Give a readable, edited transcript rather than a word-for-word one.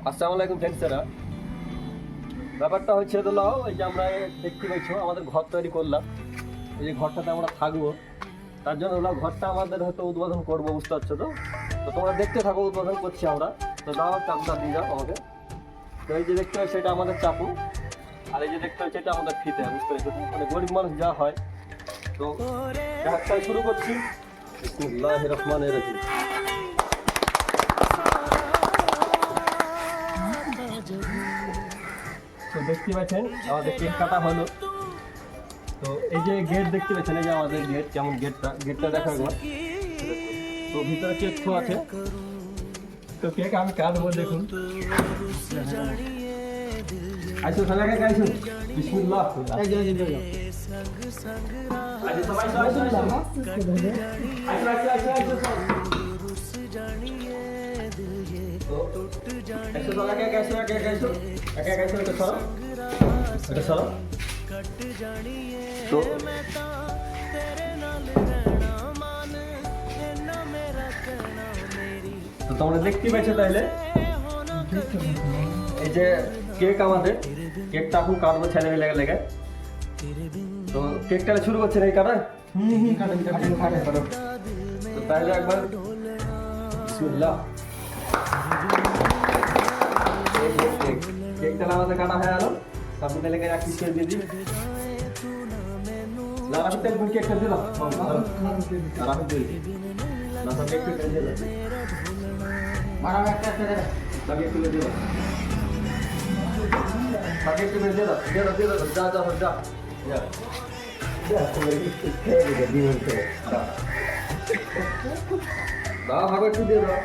আসসালামু আলাইকুম ফ্রেন্ডসরা। ব্যাপারটা হচ্ছে তো লাও, এই যে আমরা দেখতে পাচ্ছ আমাদের ঘর তৈরি করলাম। এই যে ঘরটাতে আমরা থাকবো, তার জন্য হলো ঘরটা আমাদের হয়তো উদ্বোধন করবো, বুঝতে পারছো তো? তো তোমরা দেখতে থাকো, উদ্বোধন করছি আমরা। তো দাও চাপুটা দিয়ে যাও আমাকে। তো এই যে দেখতে পাচ্ছ এটা আমাদের চাপু, আর এই যে দেখতে পাচ্ছ এটা আমাদের ফিতে, বুঝতে পারছো তো? মানে গরিব মানুষ যা হয়। তো কাজটা শুরু করছি। বিসমিল্লাহির রহমানির রহিম। তো দেখতে পাচ্ছেন আমাদের কেক কাটা হলো। তো এই যে গেট দেখতে পাচ্ছেন, এই যে আমাদের গেট, কেমন গেটটা দেখা একবার। তো ভিতরে কেক তো আছে, তো কেক আমি কাটবো, দেখুন। আইসো সবাই, কেক আইসো। বিসমিল্লাহ। আইসো সবাই, আইসো আইসো আইসো আইসো। তো আইসো সবাই, কেক আইসো, কেক আইসো, কেক আইসো। এটা সরো, এটা সরো। তো তো তোমরা দেখতে পাচ্ছ তাইলে এই যে কেক, আমাদের কেকটা এখন কাটবো ছেলে মেলে লেগে। তো কেকটা শুরু করছে না এই কাটা। তো তাইলে একবার বিসমিল্লাহ। কেকটা আমাদের কাটা হয়ে গেল। তারপর লেগে এক পিস করে দিয়ে দিই। না রাখি তেল গুড় কেকটা দিলাম, রাখি দিই না, সব কেক দিয়ে দিলাম। মারা একটা একটা দে, বাকি একটু দিয়ে দাও, বাকি একটু দিয়ে দাও, দিয়ে দাও, দিয়ে দাও, যা যা যা যা যা। তুমি খেয়ে দিবে দিন থেকে দাও, ভাগ একটু দিয়ে দাও।